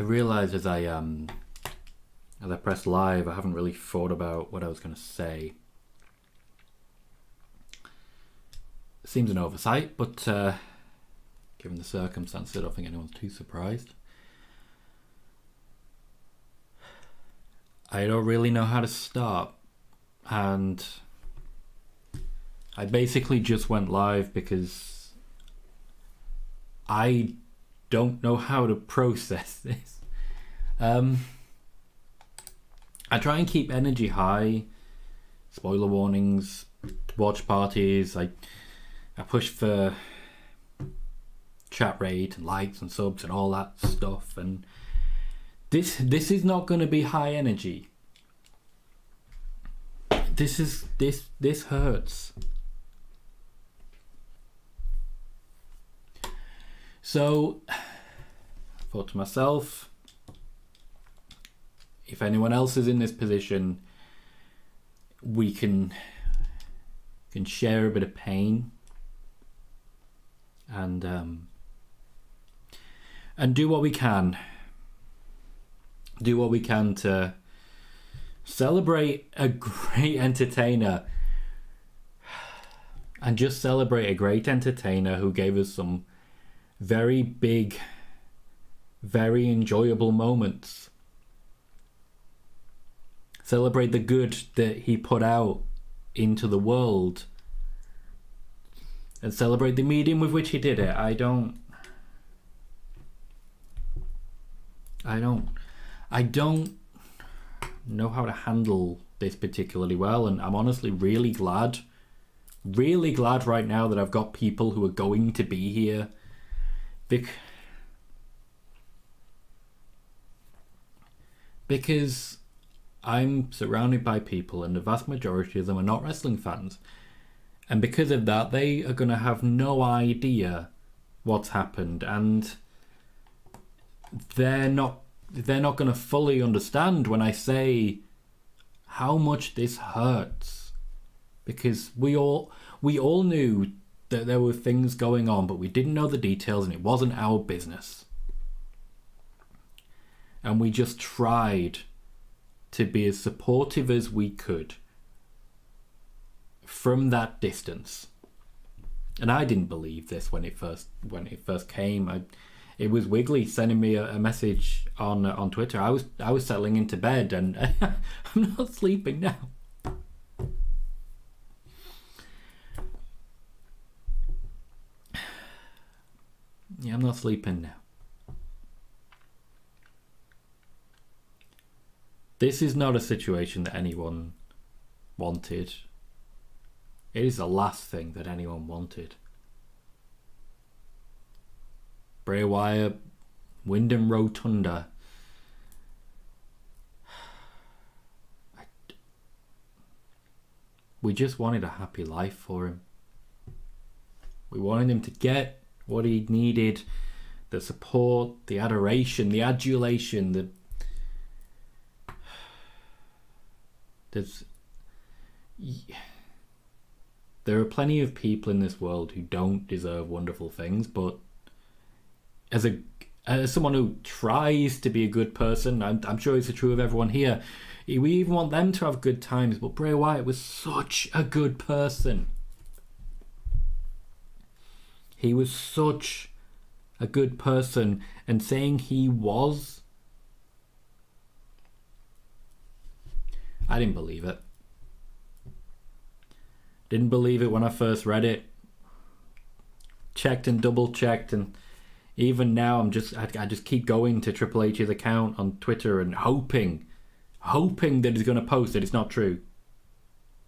realised as I pressed live, I haven't really thought about what I was going to say. It seems an oversight, but given the circumstances, I don't think anyone's too surprised. I don't really know how to start, and I basically just went live because I don't know how to process this. I try and keep energy high. Spoiler warnings, watch parties. I push for chat rate and likes and subs and all that stuff, and this is not going to be high energy. This hurts. So I thought to myself, if anyone else is in this position, we can share a bit of pain and do what we can. Do what we can to celebrate a great entertainer, and just celebrate a great entertainer who gave us some very big, very enjoyable moments. Celebrate the good that he put out into the world, and celebrate the medium with which he did it. I don't know how to handle this particularly well, and I'm honestly really glad right now that I've got people who are going to be here because I'm surrounded by people, and the vast majority of them are not wrestling fans, and because of that they are going to have no idea what's happened, and they're not going to fully understand when I say how much this hurts, because we all knew that there were things going on, but we didn't know the details, and it wasn't our business, and we just tried to be as supportive as we could from that distance. And I didn't believe this when it first came. It was Wiggly sending me a message on Twitter. I was settling into bed, and I'm not sleeping now. Yeah, I'm not sleeping now. This is not a situation that anyone wanted. It is the last thing that anyone wanted. Bray Wyatt, Wyndham Rotunda. We just wanted a happy life for him. We wanted him to get what he needed, the support, the adoration, the adulation, there are plenty of people in this world who don't deserve wonderful things, but as someone who tries to be a good person, I'm sure it's true of everyone here, we even want them to have good times, but Bray Wyatt was such a good person. He was such a good person, and saying he was, I didn't believe it. Didn't believe it when I first read it. Checked and double checked, and even now I just keep going to Triple H's account on Twitter and hoping that he's going to post that it's not true.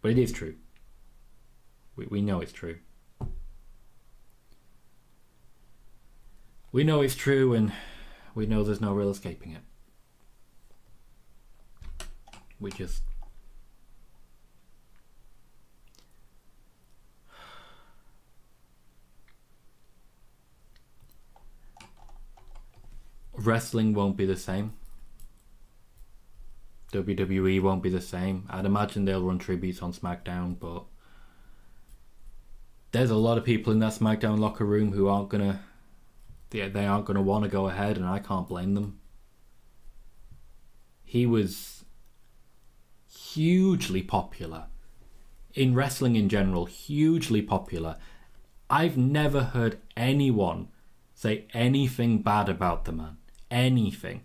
But it is true. We know it's true. We know it's true, and we know there's no real escaping it. We just... Wrestling won't be the same. WWE won't be the same. I'd imagine they'll run tributes on SmackDown, but there's a lot of people in that SmackDown locker room who aren't gonna want to go ahead, and I can't blame them. he was hugely popular. In wrestling in general, hugely popular. I've never heard anyone say anything bad about the man. Anything.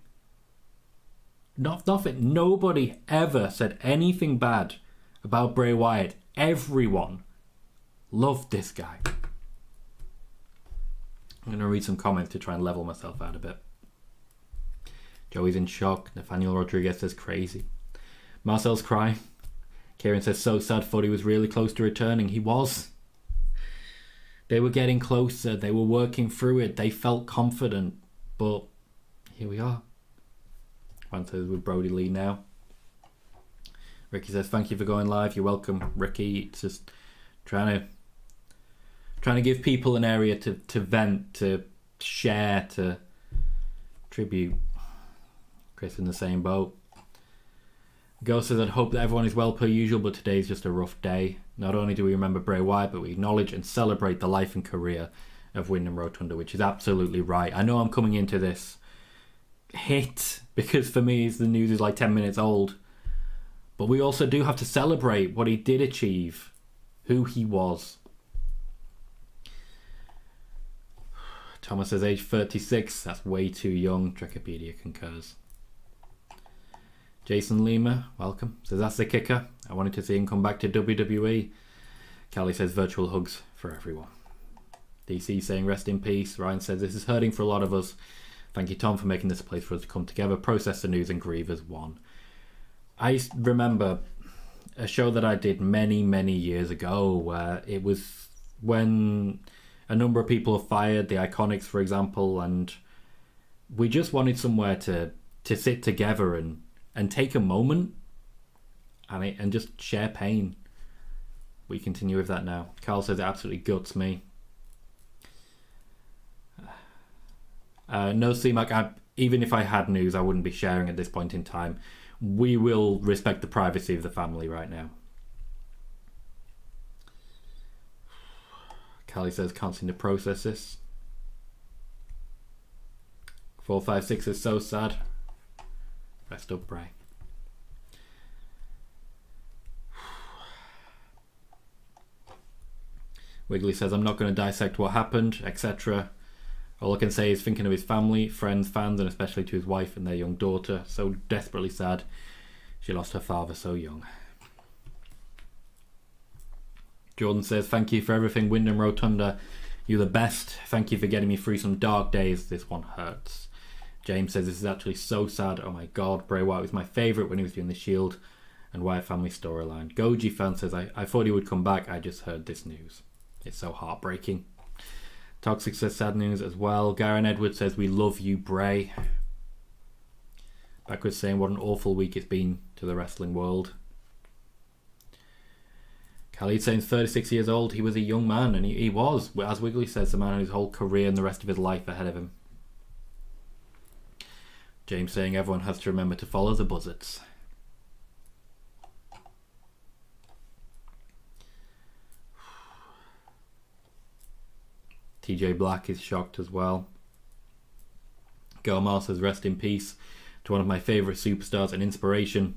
Nothing. Nobody ever said anything bad about Bray Wyatt. Everyone loved this guy. I'm going to read some comments to try and level myself out a bit. Joey's in shock. Nathaniel Rodriguez says crazy. Marcel's crying. Kieran says so sad, thought he was really close to returning. He was. They were getting closer. They were working through it. They felt confident. But here we are. Juan says with Brody Lee now. Ricky says thank you for going live. You're welcome, Ricky. It's just trying to give people an area to vent, to share, to tribute. Chris in the same boat. Ghost says, I'd hope that everyone is well per usual, but today's just a rough day. Not only do we remember Bray Wyatt, but we acknowledge and celebrate the life and career of Wyndham Rotunda, which is absolutely right. I know I'm coming into this hit because for me the news is like 10 minutes old, but we also do have to celebrate what he did achieve, who he was. Thomas says age 36, that's way too young. Trekopedia concurs. Jason Lima, welcome, says that's the kicker. I wanted to see him come back to WWE. Callie says virtual hugs for everyone. DC saying rest in peace. Ryan says this is hurting for a lot of us. Thank you, Tom, for making this a place for us to come together, process the news and grieve as one. I remember a show that I did many, many years ago where it was when a number of people were fired, the Iconics, for example, and we just wanted somewhere to sit together and take a moment and just share pain. We continue with that now. Carl says it absolutely guts me. No, C-Mac, even if I had news, I wouldn't be sharing at this point in time. We will respect the privacy of the family right now. Callie says, can't seem to process this. 456 is so sad. Rest up, Bray. Wiggly says, I'm not going to dissect what happened, etc. All I can say is thinking of his family, friends, fans, and especially to his wife and their young daughter. So desperately sad. She lost her father so young. Jordan says, thank you for everything, Wyndham Rotunda. You're the best. Thank you for getting me through some dark days. This one hurts. James says, this is actually so sad. Oh my god, Bray Wyatt was my favourite when he was doing the Shield and Wyatt family storyline. Goji fan says, I thought he would come back. I just heard this news. It's so heartbreaking. Toxic says sad news as well. Garen Edwards says we love you, Bray. Backwards saying what an awful week it's been to the wrestling world. Khalid saying 36 years old. He was a young man, and he was, as Wiggly says, the man had his whole career and the rest of his life ahead of him. James saying everyone has to remember to follow the buzzards. TJ Black is shocked as well. Gomar says rest in peace to one of my favourite superstars and inspiration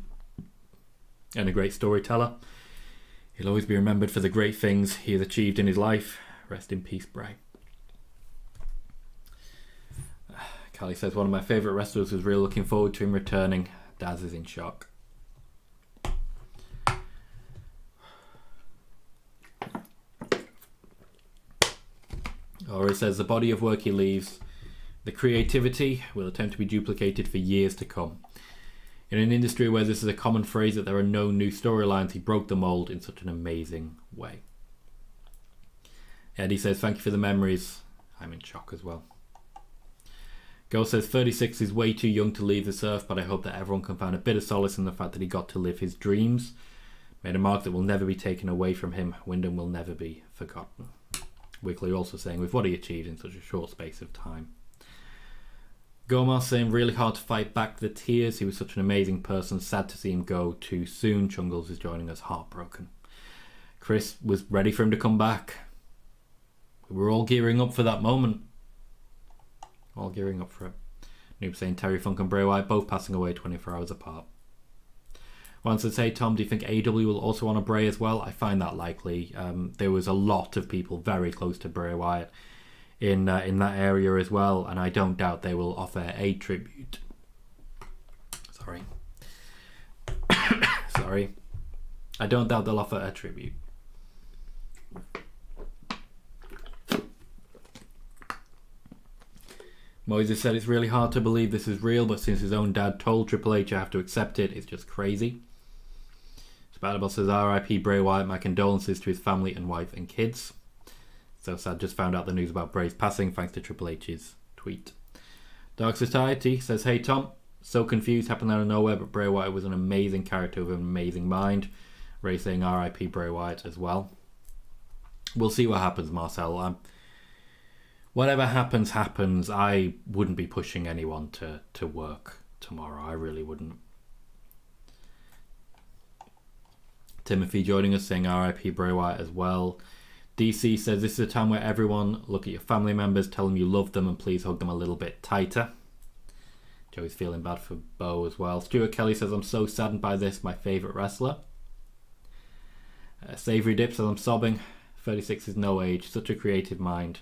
and a great storyteller. He'll always be remembered for the great things he has achieved in his life. Rest in peace, Bray. Callie says one of my favourite wrestlers was really looking forward to him returning. Daz is in shock. Or it says the body of work he leaves, the creativity will attempt to be duplicated for years to come. In an industry where this is a common phrase that there are no new storylines, he broke the mould in such an amazing way. Eddie says thank you for the memories. I'm in shock as well. Go says 36 is way too young to leave this earth, but I hope that everyone can find a bit of solace in the fact that he got to live his dreams. Made a mark that will never be taken away from him. Wyndham will never be forgotten. Wiggly also saying with what he achieved in such a short space of time. Gomar saying really hard to fight back the tears. He was such an amazing person. Sad to see him go too soon. Chungles is joining us heartbroken. Chris was ready for him to come back. We were all gearing up for that moment. All gearing up for it. Noob saying Terry Funk and Bray Wyatt both passing away 24 hours apart. Wants to say, Tom, do you think AEW will also honour Bray as well? I find that likely. There was a lot of people very close to Bray Wyatt in that area as well, and I don't doubt they will offer a tribute. Sorry. I don't doubt they'll offer a tribute. Moises said it's really hard to believe this is real, but since his own dad told Triple H I have to accept it, it's just crazy. Spider-Ball says, R.I.P. Bray Wyatt, my condolences to his family and wife and kids. So sad, just found out the news about Bray's passing thanks to Triple H's tweet. Dark Society says, hey Tom, so confused, happened out of nowhere, but Bray Wyatt was an amazing character with an amazing mind. Ray saying R.I.P. Bray Wyatt as well. We'll see what happens, Marcel. Whatever happens. I wouldn't be pushing anyone to work tomorrow. I really wouldn't. Timothy joining us saying R.I.P. Bray Wyatt as well. DC says this is a time where everyone look at your family members, tell them you love them, and please hug them a little bit tighter. Joey's feeling bad for Bo as well. Stuart Kelly says, I'm so saddened by this, my favourite wrestler. Savory Dip says, I'm sobbing. 36 is no age, such a creative mind.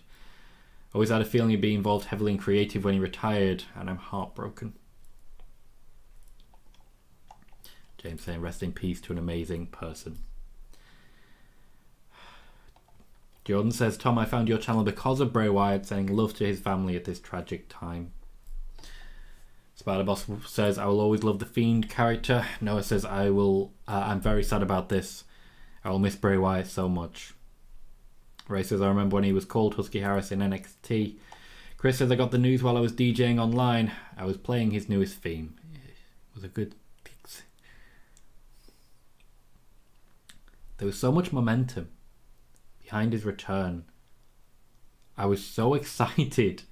Always had a feeling he'd be involved heavily in creative when he retired, and I'm heartbroken. James saying, rest in peace to an amazing person. Jordan says, Tom, I found your channel because of Bray Wyatt, sending love to his family at this tragic time. Spider-Boss says, I will always love the Fiend character. Noah says, I'm very sad about this. I will miss Bray Wyatt so much. Ray says, I remember when he was called Husky Harris in NXT. Chris says, I got the news while I was DJing online. I was playing his newest theme. It was a good... There was so much momentum behind his return. I was so excited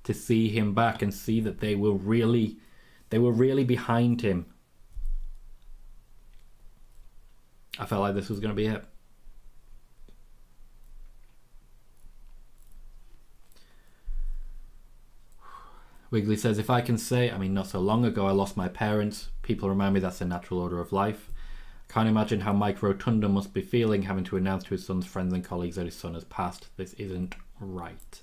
to see him back and see that they were really behind him. I felt like this was going to be it. Wiggly says, if I can say, not so long ago I lost my parents. People remind me that's a natural order of life. Can't imagine how Mike Rotunda must be feeling having to announce to his son's friends and colleagues that his son has passed. This isn't right.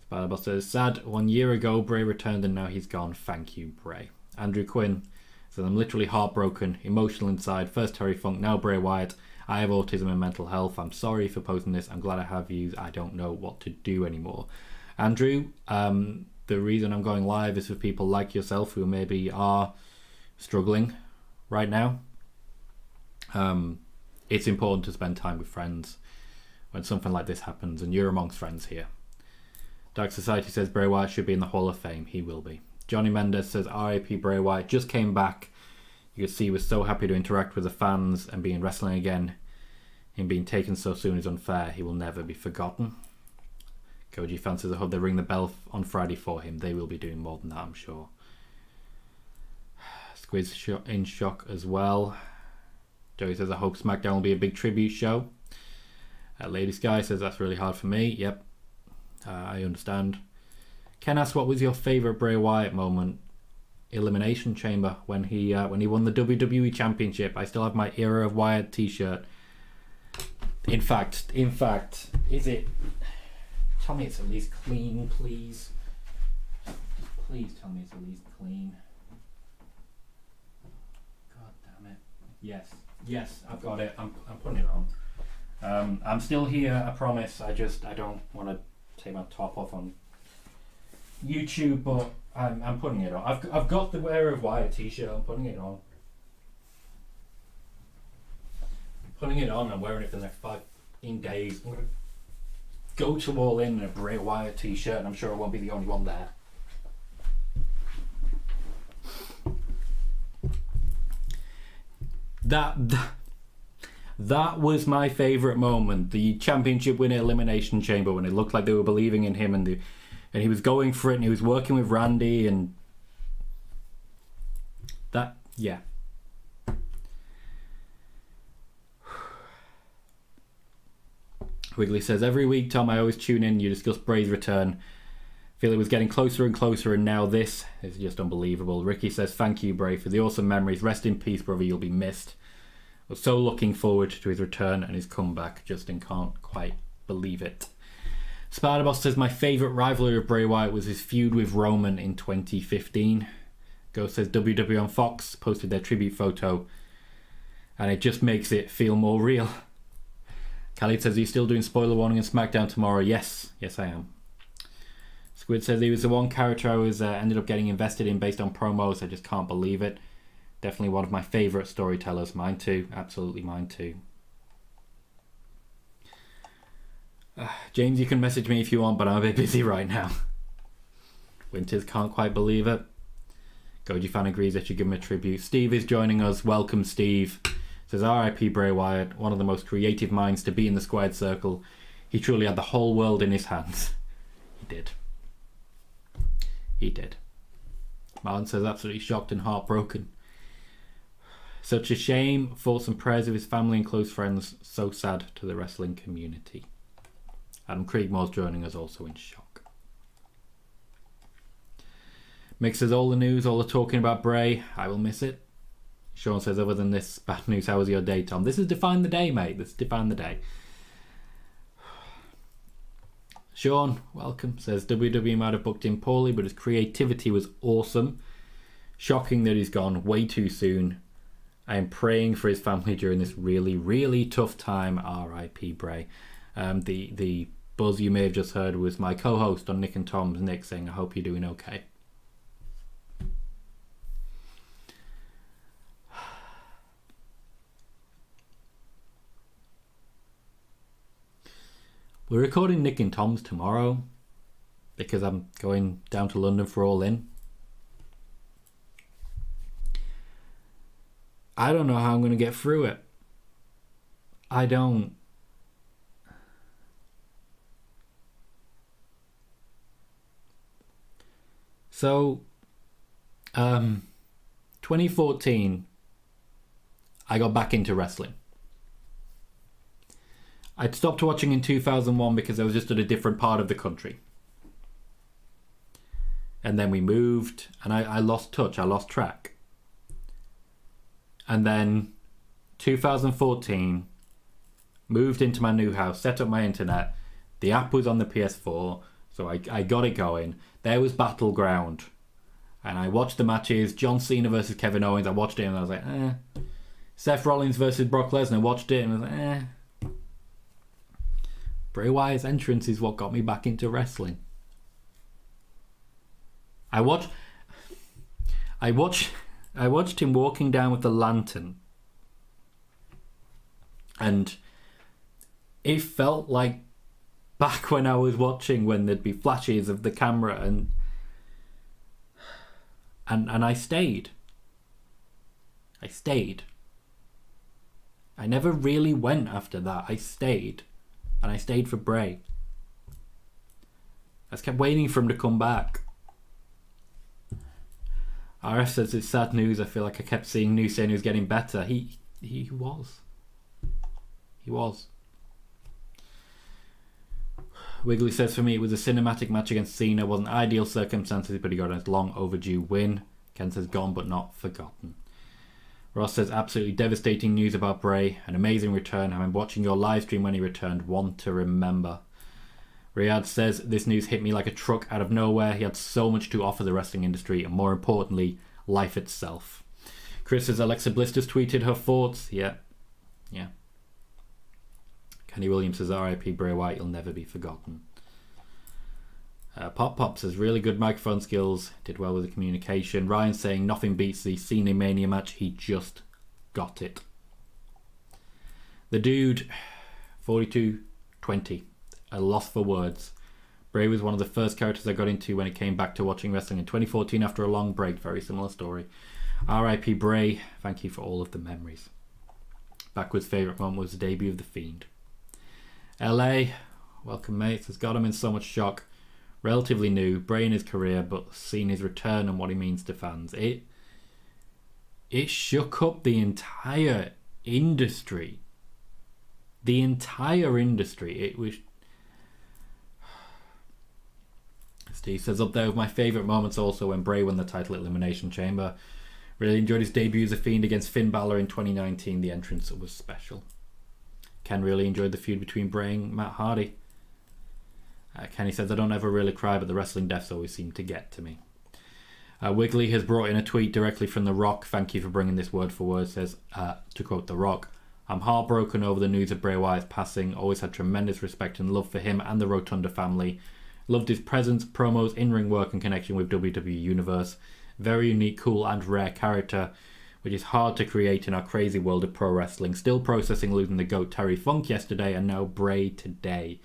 Spider-Boss says, sad, 1 year ago Bray returned and now he's gone. Thank you, Bray. Andrew Quinn says, I'm literally heartbroken, emotional inside. First Terry Funk, now Bray Wyatt. I have autism and mental health. I'm sorry for posting this. I'm glad I have views. I don't know what to do anymore. Andrew, the reason I'm going live is for people like yourself who maybe are struggling right now. It's important to spend time with friends when something like this happens, and you're amongst friends here. Dark Society says Bray Wyatt should be in the Hall of Fame. He will be. Johnny Mendez says R.I.P. Bray Wyatt just came back. You could see he was so happy to interact with the fans and be in wrestling again. Him being taken so soon is unfair. He will never be forgotten. Koji fan says I hope they ring the bell on Friday for him. They will be doing more than that, I'm sure. Squiz in shock as well. Joey says, I hope SmackDown will be a big tribute show. Lady Sky says, that's really hard for me. Yep, I understand. Ken asks, what was your favourite Bray Wyatt moment? Elimination Chamber, when he won the WWE Championship. I still have my Era of Wyatt t-shirt. In fact, is it... Tell me it's at least clean, please. Please tell me it's at least clean. God damn it. Yes, I've got it. I'm putting it on. I'm still here, I promise. I don't want to take my top off on YouTube, but I'm putting it on. I've got the Wear of Wyatt t-shirt. I'm putting it on. I'm wearing it for the next 15 days. I'm gonna go to All In a Bray Wyatt t-shirt, and I'm sure I won't be the only one there. That was my favourite moment. The championship winner Elimination Chamber, when it looked like they were believing in him and he was going for it and he was working with Randy and that, yeah. Wiggly says, every week, Tom, I always tune in. You discuss Bray's return. Feel it was getting closer and closer, and now this is just unbelievable. Ricky says, thank you, Bray, for the awesome memories. Rest in peace, brother. You'll be missed. Was so looking forward to his return and his comeback. Justin can't quite believe it. Spider-Boss says, my favourite rivalry of Bray Wyatt was his feud with Roman in 2015. Ghost says, WWE on Fox posted their tribute photo, and it just makes it feel more real. Khalid says, are you still doing spoiler warning and SmackDown tomorrow? Yes, I am. Squid says, he was the one character I was ended up getting invested in based on promos. I just can't believe it. Definitely one of my favourite storytellers. Mine too. Absolutely mine too. James, you can message me if you want, but I'm a bit busy right now. Winters can't quite believe it. Goji fan agrees I should give him a tribute. Steve is joining us. Welcome, Steve. Says, R.I.P. Bray Wyatt, one of the most creative minds to be in the squared circle. He truly had the whole world in his hands. He did. He did. Martin says, absolutely shocked and heartbroken. Such a shame. Thoughts and prayers of his family and close friends. So sad to the wrestling community. Adam Creekmore's joining us, also in shock. Mick says, all the news, all the talking about Bray. I will miss it. Sean says, other than this bad news, how was your day, Tom? This is Define the Day, mate. This is Define the Day. Sean, welcome, says WWE might have booked him poorly, but his creativity was awesome. Shocking that he's gone way too soon. I am praying for his family during this really, really tough time. R.I.P. Bray. The buzz you may have just heard was my co-host on Nick and Tom's, Nick, saying, I hope you're doing okay. We're recording Nick and Tom's tomorrow because I'm going down to London for All In. I don't know how I'm going to get through it. I don't. So, 2014, I got back into wrestling. I'd stopped watching in 2001 because I was just at a different part of the country. And then we moved, and I lost touch, I lost track. And then 2014, moved into my new house, set up my internet. The app was on the PS4, so I got it going. There was Battleground. And I watched the matches. John Cena versus Kevin Owens, I watched it and I was like, eh. Seth Rollins versus Brock Lesnar, watched it and I was like, eh. Bray Wyatt's entrance is what got me back into wrestling. I watched him walking down with the lantern, and it felt like back when I was watching, when there'd be flashes of the camera, and I stayed. I never really went after that. I stayed. And I stayed for Bray. I just kept waiting for him to come back. RF says it's sad news. I feel like I kept seeing news saying he was getting better. He was. He was. Wiggly says, for me, it was a cinematic match against Cena. It wasn't ideal circumstances, but he got a long overdue win. Ken says, gone but not forgotten. Ross says, absolutely devastating news about Bray. An amazing return. I've been watching your live stream when he returned. One to remember. Riyadh says, this news hit me like a truck out of nowhere. He had so much to offer the wrestling industry, and more importantly, life itself. Chris says, Alexa Bliss just tweeted her thoughts. Yeah. Kenny Williams says, R.I.P. Bray Wyatt, you'll never be forgotten. Pop says, really good microphone skills, did well with the communication. Ryan saying, nothing beats the Cena Mania match, he just got it. The dude, 42-20, a loss for words. Bray was one of the first characters I got into when it came back to watching wrestling in 2014 after a long break. Very similar story. R.I.P. Bray, thank you for all of the memories. Backwards favourite moment was the debut of The Fiend. LA, welcome mates, has got him in so much shock. Relatively new, Bray in his career, but seeing his return and what he means to fans, it shook up the entire industry. The entire industry. It was. It's He says, up there with my favourite moments also when Bray won the title at Elimination Chamber. Really enjoyed his debut as a Fiend against Finn Balor in 2019. The entrance was special. Ken really enjoyed the feud between Bray and Matt Hardy. Kenny says, I don't ever really cry, but the wrestling deaths always seem to get to me. Wiggly has brought in a tweet directly from The Rock. Thank you for bringing this word for word. Says, to quote The Rock, I'm heartbroken over the news of Bray Wyatt's passing. Always had tremendous respect and love for him and the Rotunda family. Loved his presence, promos, in-ring work and connection with WWE Universe. Very unique, cool and rare character, which is hard to create in our crazy world of pro wrestling. Still processing losing the GOAT Terry Funk yesterday and now Bray today.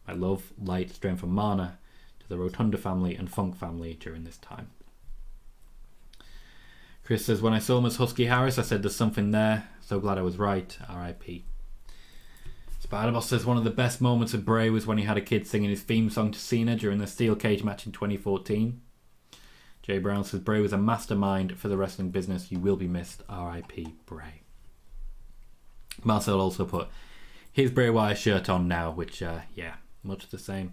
My love, light, strength and mana to the Rotunda family and Funk family during this time. Chris says, when I saw him as Husky Harris, I said there's something there. So glad I was right. R.I.P. Spider-Boss says, one of the best moments of Bray was when he had a kid singing his theme song to Cena during the Steel Cage match in 2014. Jay Brown says, Bray was a mastermind for the wrestling business. You will be missed. R.I.P. Bray. Marcel also put his Bray Wyatt shirt on now, which, much the same.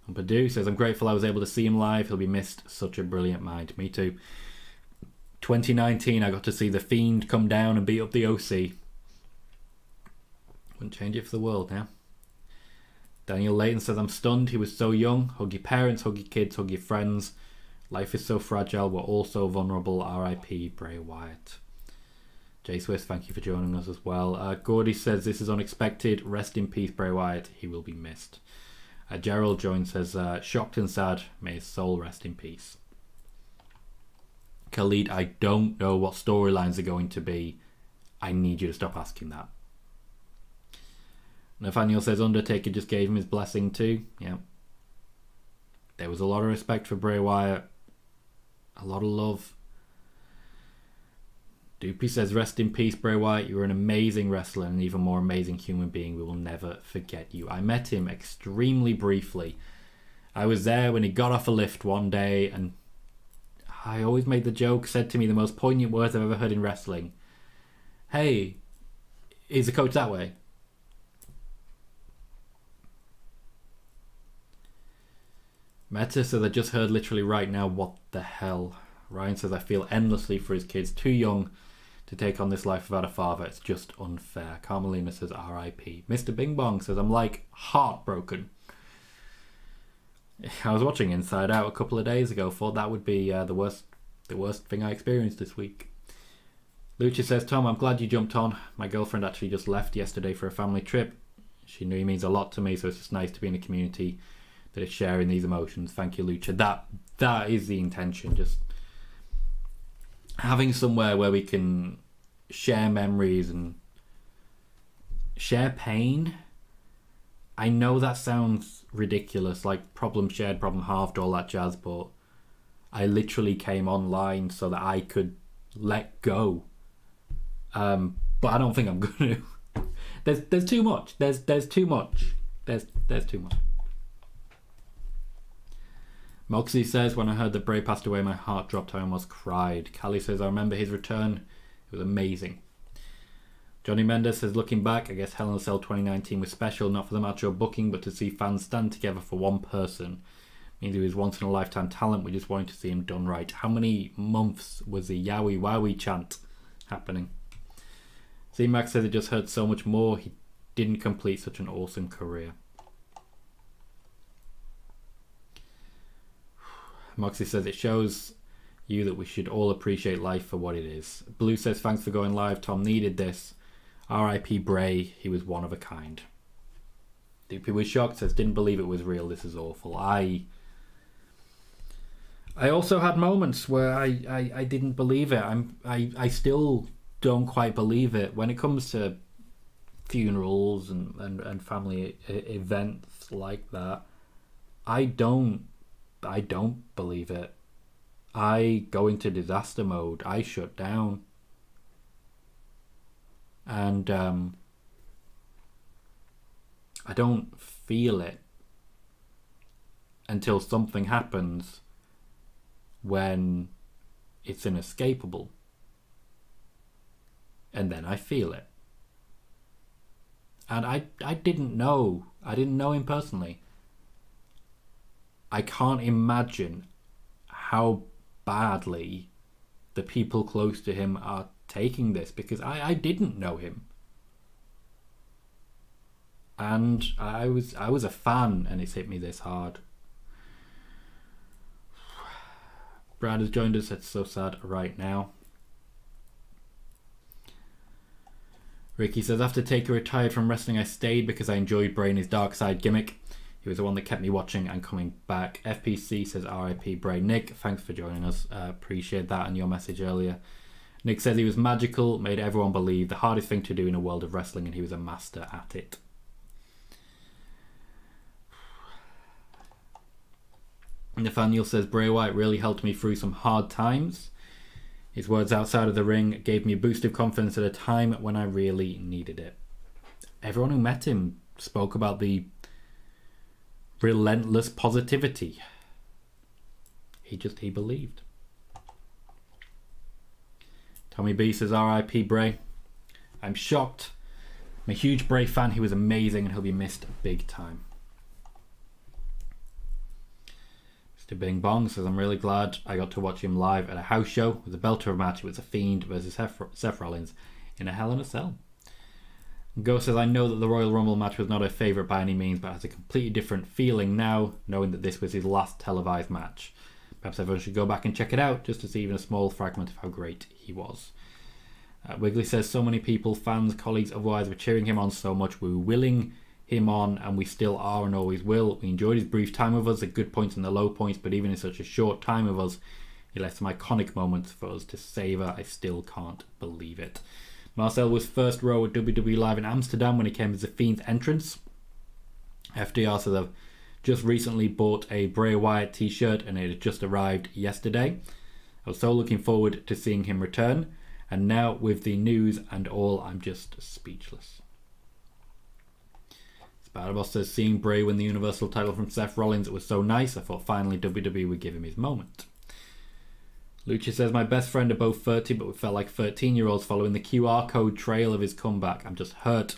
And Purdue says, I'm grateful I was able to see him live. He'll be missed. Such a brilliant mind. Me too. 2019, I got to see The Fiend come down and beat up the OC. Wouldn't change it for the world now. Daniel Layton says, I'm stunned. He was so young. Hug your parents, hug your kids, hug your friends. Life is so fragile. We're all so vulnerable. R.I.P. Bray Wyatt. Jay Swiss, thank you for joining us as well. Gordy says, this is unexpected. Rest in peace, Bray Wyatt. He will be missed. Gerald joins, says, shocked and sad. May his soul rest in peace. Khalid, I don't know what storylines are going to be. I need you to stop asking that. Nathaniel says, Undertaker just gave him his blessing too. Yeah. There was a lot of respect for Bray Wyatt. A lot of love. Doopy says, rest in peace, Bray Wyatt. You were an amazing wrestler and an even more amazing human being. We will never forget you. I met him extremely briefly. I was there when he got off a lift one day and I always made the joke, said to me the most poignant words I've ever heard in wrestling. Hey, is the coach that way? Meta says, I just heard literally right now, what the hell? Ryan says, I feel endlessly for his kids. Too young to take on this life without a father. It's just unfair. Carmelina says, R.I.P. Mr. Bing Bong says, I'm like heartbroken. I was watching Inside Out a couple of days ago. Thought that would be the worst thing I experienced this week. Lucha says, Tom, I'm glad you jumped on. My girlfriend actually just left yesterday for a family trip. She knew he means a lot to me, so it's just nice to be in a community that is sharing these emotions. Thank you, Lucha. That is the intention. Just having somewhere where we can share memories and share pain. I know that sounds ridiculous, like problem shared, problem halved, all that jazz, but I literally came online so that I could let go. But I don't think I'm gonna. There's too much. There's too much. There's too much. Moxie says, when I heard that Bray passed away, my heart dropped. I almost cried. Callie says, I remember his return. It was amazing. Johnny Mendes says, looking back, I guess Hell in a Cell 2019 was special, not for the match or booking, but to see fans stand together for one person. Means he was once in a lifetime talent. We just wanted to see him done right. How many months was the Yowie Wowie chant happening? C-Max says it just hurt so much more. He didn't complete such an awesome career. Moxie says it shows you that we should all appreciate life for what it is. Blue says, thanks for going live. Tom needed this. R.I.P. Bray, he was one of a kind. Doopy was shocked, says, didn't believe it was real. This is awful. I also had moments where I didn't believe it. I still don't quite believe it. When it comes to funerals and family events like that, I don't believe it. I go into disaster mode. I shut down. And I don't feel it until something happens when it's inescapable. And then I feel it. And I didn't know. I didn't know him personally. I can't imagine how badly the people close to him are taking this, because I didn't know him. And I was a fan, and it's hit me this hard. Brad has joined us. It's so sad right now. Ricky says, after Taker retired from wrestling, I stayed because I enjoyed Bray and his dark side gimmick. He was the one that kept me watching and coming back. FPC says, RIP Bray. Nick, thanks for joining us. Appreciate that and your message earlier. Nick says he was magical, made everyone believe the hardest thing to do in a world of wrestling, and he was a master at it. Nathaniel says, Bray Wyatt really helped me through some hard times. His words outside of the ring gave me a boost of confidence at a time when I really needed it. Everyone who met him spoke about the relentless positivity. He believed. Tommy B says, RIP Bray. I'm shocked. I'm a huge Bray fan. He was amazing and he'll be missed big time. Mr. Bing Bong says, I'm really glad I got to watch him live at a house show. It was a belter match. It was a Fiend versus Seth Rollins in a Hell in a Cell. Go says, I know that the Royal Rumble match was not a favourite by any means, but has a completely different feeling now, knowing that this was his last televised match. Perhaps everyone should go back and check it out, just to see even a small fragment of how great he was. Wiggly says, so many people, fans, colleagues, otherwise, were cheering him on so much. We were willing him on, and we still are and always will. We enjoyed his brief time with us, the good points and the low points, but even in such a short time with us, he left some iconic moments for us to savour. I still can't believe it. Marcel was first row at WWE Live in Amsterdam when he came as the Fiend's entrance. FDR says, I've just recently bought a Bray Wyatt t-shirt and it had just arrived yesterday. I was so looking forward to seeing him return, and now with the news and all, I'm just speechless. Spider-Boss says, seeing Bray win the Universal title from Seth Rollins was so nice. I thought finally WWE would give him his moment. Lucha says, my best friend are both 30, but we felt like 13-year-olds following the QR code trail of his comeback. I'm just hurt.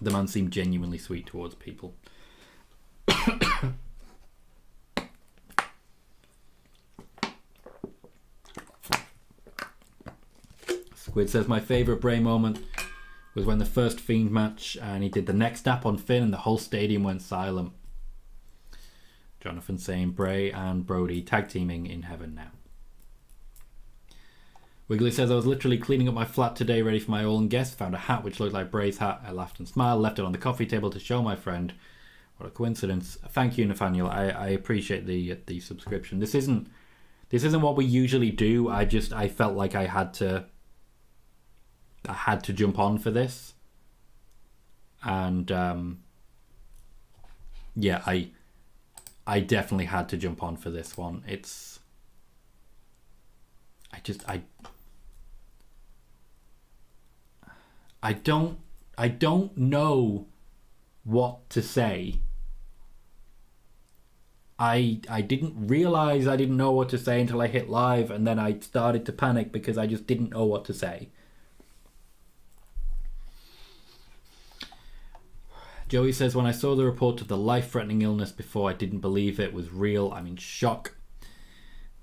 The man seemed genuinely sweet towards people. Squid says, my favourite Bray moment was when the first Fiend match and he did the neck snap on Finn and the whole stadium went silent. Jonathan saying, Bray and Brody tag teaming in heaven now. Wiggly says, I was literally cleaning up my flat today ready for my all-in guest. Found a hat which looked like Bray's hat. I laughed and smiled, left it on the coffee table to show my friend. What a coincidence. Thank you, Nathaniel. I appreciate the subscription. This isn't what we usually do. I felt like I had to jump on for this. And yeah, I definitely had to jump on for this one. I don't know what to say. I didn't realise I didn't know what to say until I hit live, and then I started to panic because I just didn't know what to say. Joey says, when I saw the report of the life-threatening illness before, I didn't believe it was real. I'm in shock.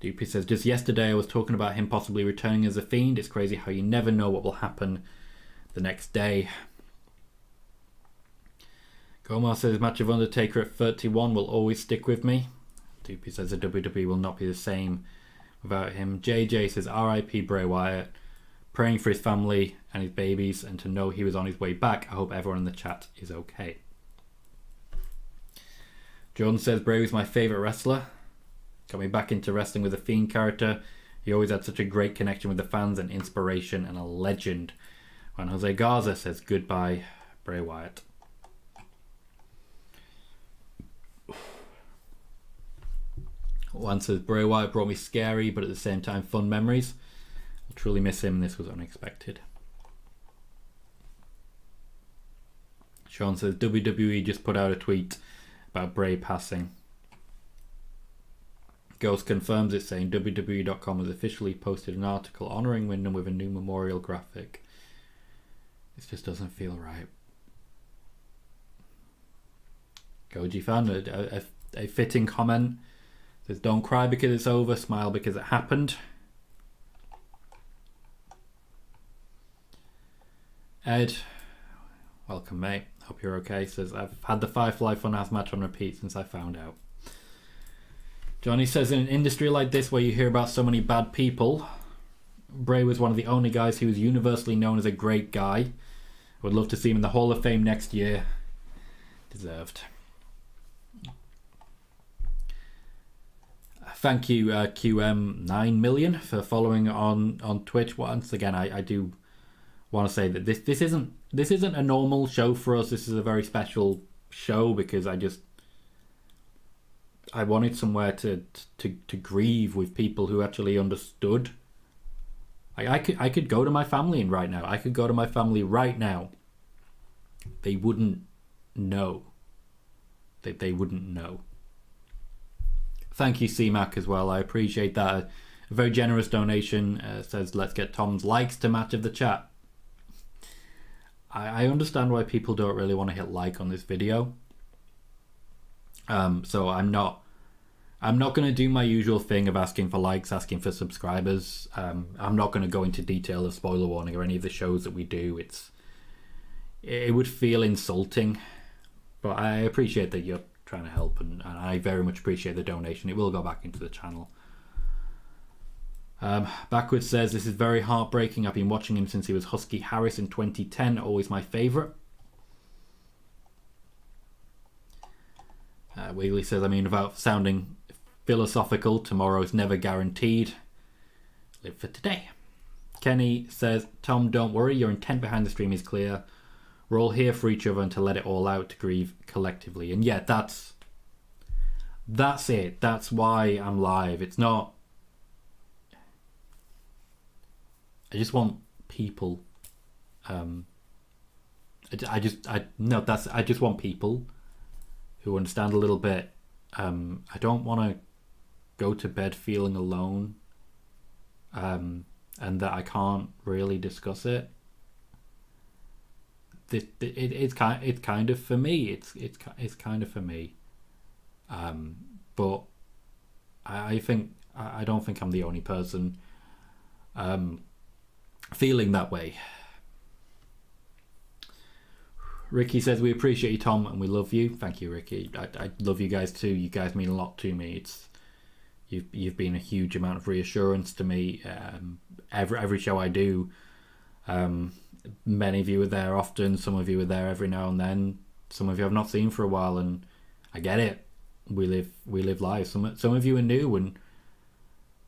Doopy says, just yesterday I was talking about him possibly returning as a Fiend. It's crazy how you never know what will happen the next day. Gomar says, match of Undertaker at 31 will always stick with me. Doopy says, the WWE will not be the same without him. JJ says, RIP Bray Wyatt. Praying for his family and his babies and to know he was on his way back. I hope everyone in the chat is okay. Jordan says, Bray was my favourite wrestler. Got me back into wrestling with a Fiend character. He always had such a great connection with the fans and inspiration and a legend. When Jose Garza says, goodbye Bray Wyatt. One says, Bray Wyatt brought me scary but at the same time fun memories. I'll truly miss him. This was unexpected. Sean says, WWE just put out a tweet about Bray passing. Ghost confirms it, saying WWE.com has officially posted an article honouring Wyndham with a new memorial graphic. This just doesn't feel right. Goji fan, a fitting comment. It says, don't cry because it's over, smile because it happened. Ed, welcome mate, hope you're okay. Says, I've had the Firefly Funhouse match on repeat since I found out. Johnny says, in an industry like this where you hear about so many bad people, Bray was one of the only guys who was universally known as a great guy. Would love to see him in the Hall of Fame next year. Deserved. Thank you, QM9 million, for following on Twitch. Once again, I do want to say that this isn't a normal show for us. This is a very special show because I wanted somewhere to grieve with people who actually understood. I could go to my family right now. I could go to my family right now. They wouldn't know. They wouldn't know. Thank you, CMAC, as well. I appreciate that. A very generous donation. Says, let's get Tom's likes to match of the chat. I understand why people don't really want to hit like on this video. So I'm not going to do my usual thing of asking for likes, asking for subscribers. I'm not going to go into detail of spoiler warning or any of the shows that we do. It would feel insulting, but I appreciate that you're trying to help, and I very much appreciate the donation. It will go back into the channel. Backwards says, this is very heartbreaking. I've been watching him since he was Husky Harris in 2010. Always my favourite. Wiggly says, I mean, without sounding philosophical, tomorrow's never guaranteed. Live for today. Kenny says, Tom, don't worry. Your intent behind the stream is clear. We're all here for each other and to let it all out, to grieve collectively. And yeah, that's it. That's why I'm live. It's not... I just want people. I just want people who understand a little bit. I don't want to go to bed feeling alone, and that I can't really discuss it. It's kind of for me. It's kind of for me. But I don't think I'm the only person feeling that way. Ricky says, we appreciate you, Tom, and we love you. Thank you, Ricky. I love you guys too. You guys mean a lot to me. You've been a huge amount of reassurance to me. Every show I do, many of you are there often. Some of you are there every now and then. Some of you I've not seen for a while, and I get it. We live lives. Some of you are new,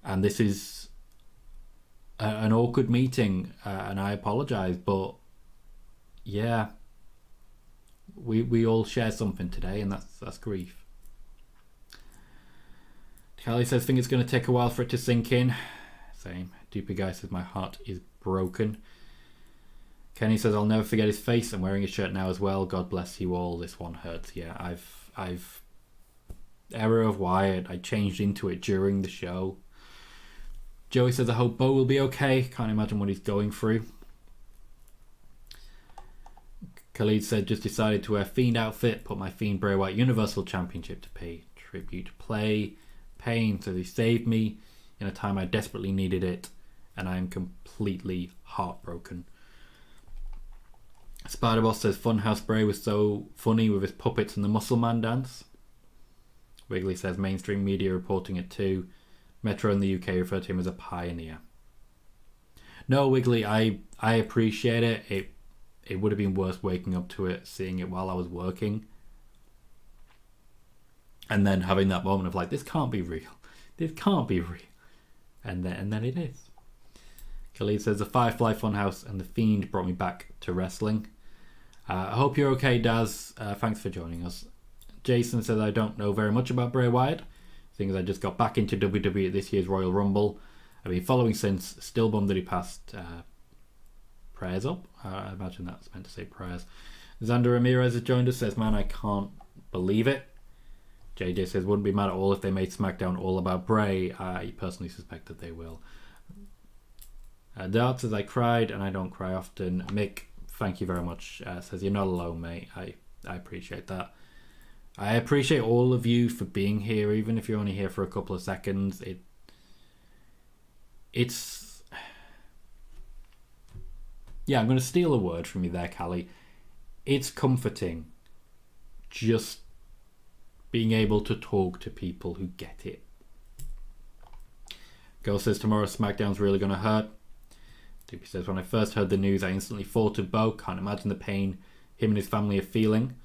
and this is an awkward meeting, and I apologize, but yeah, we all share something today, and that's grief. Callie says, think it's going to take a while for it to sink in. Same. Doopy Guy says, my heart is broken. Kenny says, I'll never forget his face. I'm wearing his shirt now as well. God bless you all. This one hurts. Yeah, I've Error of Wyatt. I changed into it during the show. Joey says, I hope Bo will be okay. Can't imagine what he's going through. Khalid said, just decided to wear Fiend outfit, put my Fiend Bray Wyatt Universal Championship to pay tribute. Play pain, so he saved me in a time I desperately needed it, and I am completely heartbroken. Spider Boss says, Funhouse Bray was so funny with his puppets and the Muscle Man dance. Wiggly says, mainstream media reporting it too. Metro in the UK referred to him as a pioneer. No, Wiggly, I appreciate it. It would have been worse waking up to it, seeing it while I was working, and then having that moment of like, this can't be real. This can't be real. And then it is. Khalid says, the Firefly Funhouse and the Fiend brought me back to wrestling. I hope you're okay, Daz. Thanks for joining us. Jason says, I don't know very much about Bray Wyatt, seeing as I just got back into WWE at this year's Royal Rumble. I've been following since. Still bummed that he passed. Prayers up. I imagine that's meant to say prayers. Xander Ramirez has joined us. Says, man, I can't believe it. JJ says, wouldn't be mad at all if they made SmackDown all about Bray. I personally suspect that they will. Dart says, I cried and I don't cry often. Mick, thank you very much. Says, you're not alone, mate. I appreciate that. I appreciate all of you for being here, even if you're only here for a couple of seconds. It's... Yeah, I'm going to steal a word from you there, Callie. It's comforting just being able to talk to people who get it. Girl says tomorrow's SmackDown's really going to hurt. Doopy says, when I first heard the news, I instantly thought of Bo. Can't imagine the pain him and his family are feeling.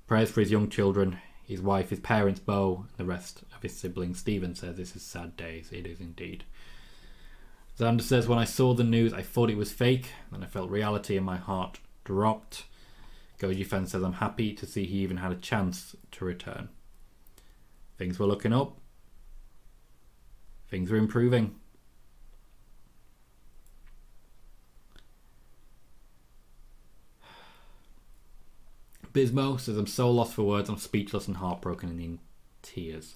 Prayers for his young children, his wife, his parents, Bo, and the rest of his siblings. Stephen says, this is sad days. It is indeed. Xander says, when I saw the news, I thought it was fake. Then I felt reality and my heart dropped. Goji fan says, I'm happy to see he even had a chance to return. Things were looking up. Things were improving. Bismo says, I'm so lost for words, I'm speechless and heartbroken and in tears.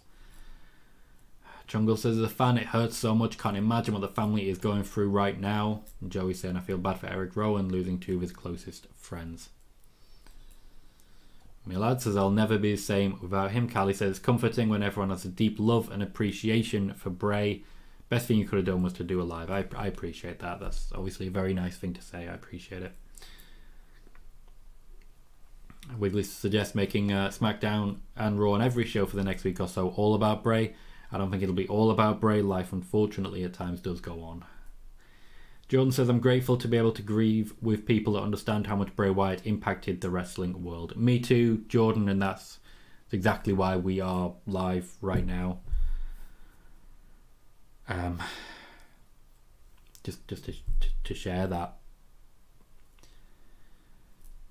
Jungle says, as a fan, it hurts so much, can't imagine what the family is going through right now. And Joey saying, I feel bad for Eric Rowan losing two of his closest friends. Milad says, I'll never be the same without him. Callie says, it's comforting when everyone has a deep love and appreciation for Bray. Best thing you could have done was to do a live. I appreciate that. That's obviously a very nice thing to say. I appreciate it. Wiggly suggests making SmackDown and Raw on every show for the next week or so all about Bray. I don't think it'll be all about Bray. Life, unfortunately, at times does go on. Jordan says, I'm grateful to be able to grieve with people that understand how much Bray Wyatt impacted the wrestling world. Me too, Jordan, and that's exactly why we are live right now. Just to share that.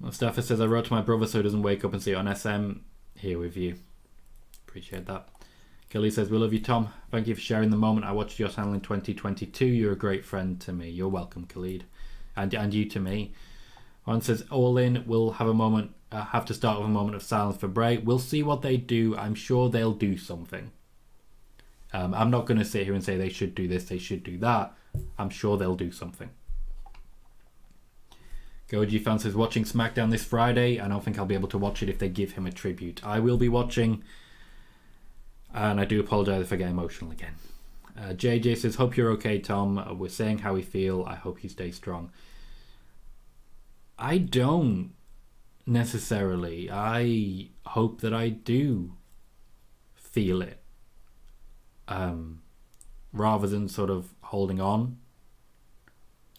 Mustafa says, I wrote to my brother so he doesn't wake up and see it on SM. Here with you. Appreciate that. Kelly says, we love you, Tom. Thank you for sharing the moment. I watched your channel in 2022. You're a great friend to me. You're welcome, Khalid. And you to me. One says, All In will have a moment, have to start with a moment of silence for Bray. We'll see what they do. I'm sure they'll do something. I'm not going to sit here and say they should do this, they should do that. I'm sure they'll do something. Goji fan says, watching SmackDown this Friday. I don't think I'll be able to watch it if they give him a tribute. I will be watching, and I do apologise if I get emotional again. JJ says, hope you're okay, Tom. We're saying how we feel. I hope you stay strong. I don't necessarily. I hope that I do feel it. Rather than sort of holding on.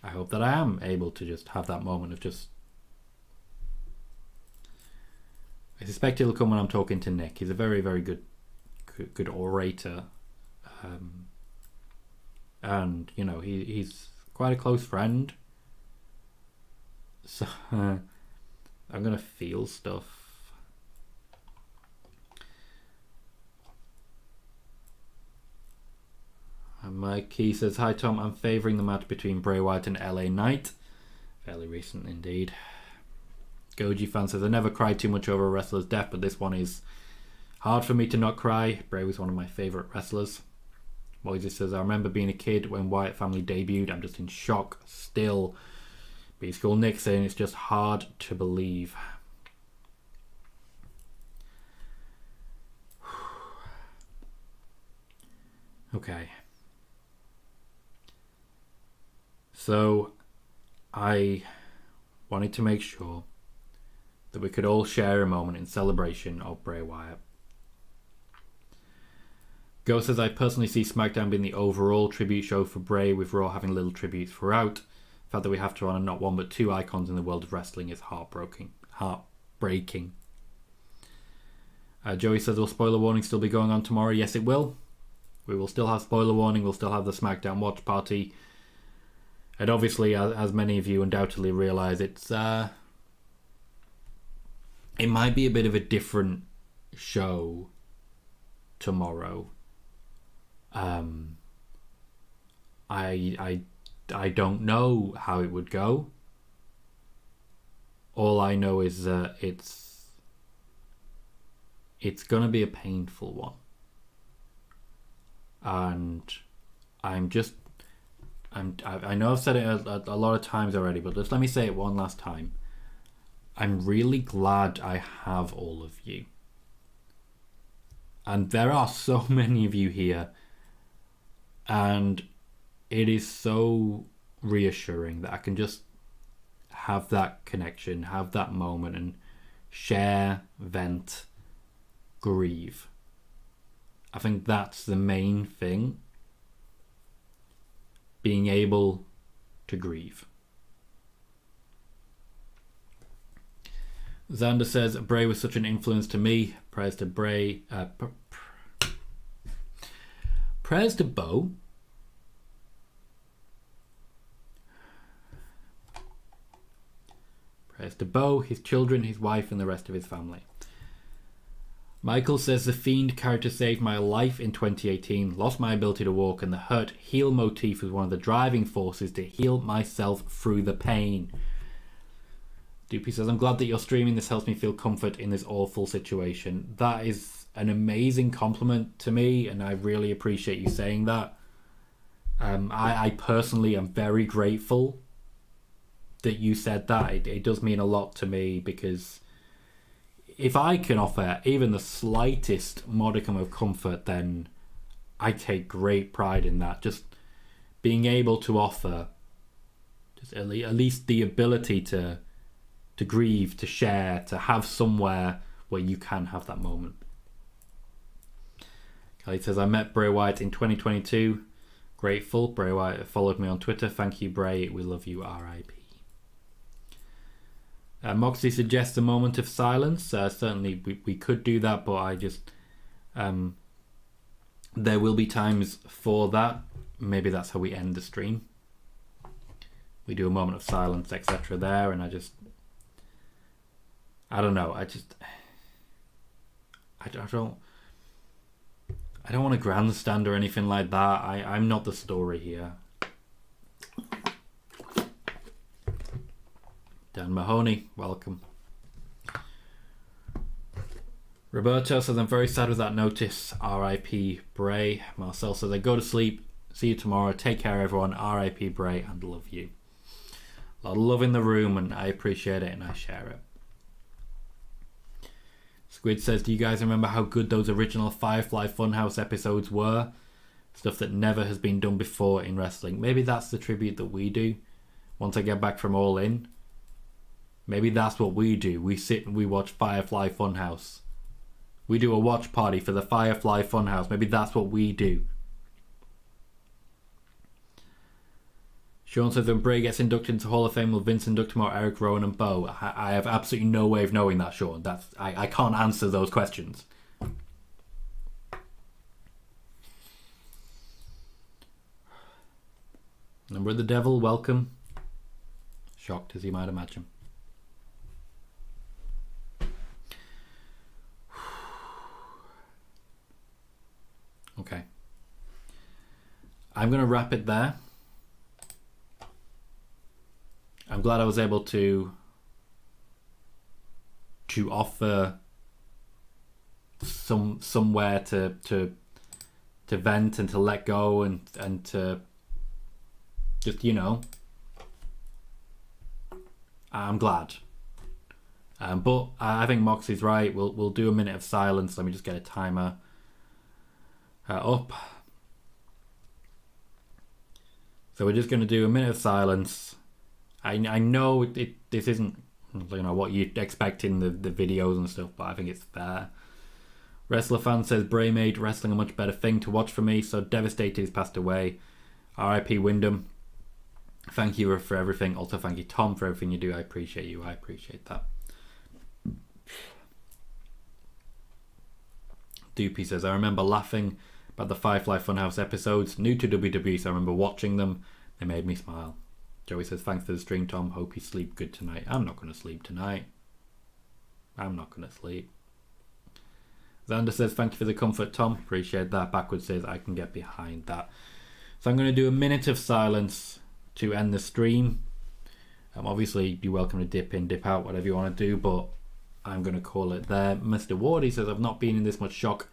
I hope that I am able to just have that moment of just... I suspect it'll come when I'm talking to Nick. He's a very, very good orator. And, you know, he's quite a close friend. So, I'm going to feel stuff. And Mike Key says, hi Tom, I'm favouring the match between Bray Wyatt and LA Knight. Fairly recent indeed. Goji fan says, I never cried too much over a wrestler's death, but this one is hard for me to not cry. Bray was one of my favourite wrestlers. Moises says, I remember being a kid when Wyatt family debuted. I'm just in shock still. B-School Nick saying it's just hard to believe. Okay. So, I wanted to make sure that we could all share a moment in celebration of Bray Wyatt. Go says, I personally see SmackDown being the overall tribute show for Bray, with Raw having little tributes throughout. The fact that we have to honor not one but two icons in the world of wrestling is heartbreaking. Joey says, will spoiler warning still be going on tomorrow? Yes, it will. We will still have spoiler warning. We'll still have the SmackDown watch party. And obviously, as many of you undoubtedly realise, it might be a bit of a different show tomorrow. I don't know how it would go. All I know is that it's gonna be a painful one, and I know I've said it a lot of times already, but just let me say it one last time. I'm really glad I have all of you. And there are so many of you here. And it is so reassuring that I can just have that connection, have that moment, and share, vent, grieve. I think that's the main thing. Being able to grieve. Xander says, Bray was such an influence to me. Prayers to Bray. Prayers to Bo. Prayers to Bo, his children, his wife, and the rest of his family. Michael says, the Fiend character saved my life in 2018, lost my ability to walk, and the hurt heal motif was one of the driving forces to heal myself through the pain. Doopy says, I'm glad that you're streaming. This helps me feel comfort in this awful situation. That is an amazing compliment to me, and I really appreciate you saying that. I personally am very grateful that you said that. It does mean a lot to me, because if I can offer even the slightest modicum of comfort, then I take great pride in that. Just being able to offer just at least the ability to grieve, to share, to have somewhere where you can have that moment. Kelly says, I met Bray Wyatt in 2022. Grateful. Bray Wyatt followed me on Twitter. Thank you, Bray. We love you. R.I.P. Moxie suggests a moment of silence. Certainly we could do that, but I just... there will be times for that. Maybe that's how we end the stream. We do a moment of silence, etc. there, and I don't know. I don't want to grandstand or anything like that. I'm not the story here. Dan Mahoney, welcome. Roberto says, I'm very sad with that notice. R.I.P. Bray. Marcel says, I go to sleep. See you tomorrow. Take care, everyone. R.I.P. Bray, and love you. A lot of love in the room, and I appreciate it, and I share it. Squid says, do you guys remember how good those original Firefly Funhouse episodes were? Stuff that never has been done before in wrestling. Maybe that's the tribute that we do. Once I get back from All In, maybe that's what we do. We sit and we watch Firefly Funhouse. We do a watch party for the Firefly Funhouse. Maybe that's what we do. Sean says, when Bray gets inducted into Hall of Fame, will Vince induct him or Eric Rowan and Bo? I have absolutely no way of knowing that, Sean. I can't answer those questions. Number of the Devil, welcome. Shocked, as you might imagine. Okay. I'm going to wrap it there. I'm glad I was able to offer somewhere to vent and to let go and to just, I'm glad. But I think Moxie's right. We'll do a minute of silence. Let me just get a timer up. So we're just going to do a minute of silence. I know this isn't what you'd expect in the videos and stuff, but I think it's fair. Wrestler fan says, Bray made wrestling a much better thing to watch for me, so devastated he's passed away. R.I.P. Wyndham. Thank you for everything. Also thank you, Tom, for everything you do. I appreciate you. I appreciate that. Doopy says, I remember laughing about the Firefly Funhouse episodes. New to WWE, so I remember watching them. They made me smile. Joey says, thanks for the stream, Tom. Hope you sleep good tonight. I'm not going to sleep tonight. I'm not going to sleep. Xander says, thank you for the comfort, Tom. Appreciate that. Backwards says, I can get behind that. So I'm going to do a minute of silence to end the stream. Obviously, you're welcome to dip in, dip out, whatever you want to do, but I'm going to call it there. Mr. Wardy says, I've not been in this much shock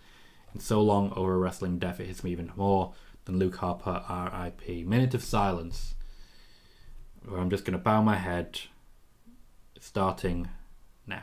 in so long over a wrestling death. It hits me even more than Luke Harper, R.I.P. Minute of silence, where I'm just going to bow my head, starting now.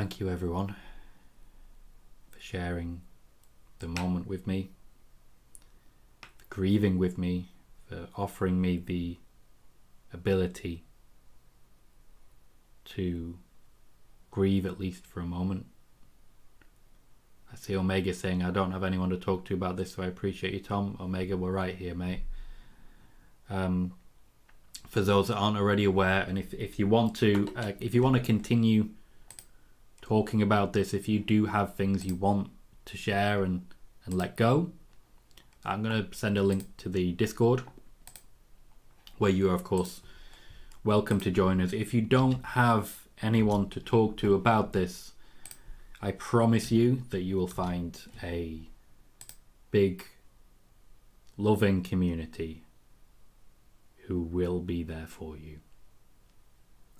Thank you, everyone, for sharing the moment with me, for grieving with me, for offering me the ability to grieve at least for a moment. I see Omega saying, I don't have anyone to talk to about this, so I appreciate you, Tom. Omega, we're right here, mate. For those that aren't already aware, and if you want to continue talking about this, if you do have things you want to share and let go, I'm going to send a link to the Discord, where you are, of course, welcome to join us. If you don't have anyone to talk to about this, I promise you that you will find a big, loving community who will be there for you.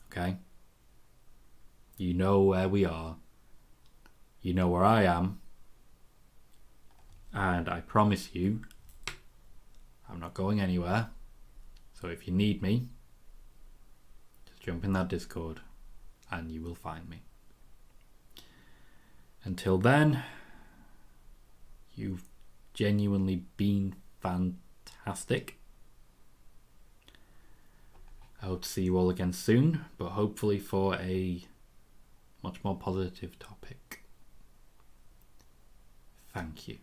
Okay? You know where we are. You know where I am. And I promise you, I'm not going anywhere. So if you need me, just jump in that Discord and you will find me. Until then, you've genuinely been fantastic. I hope to see you all again soon, but hopefully for a much more positive topic. Thank you.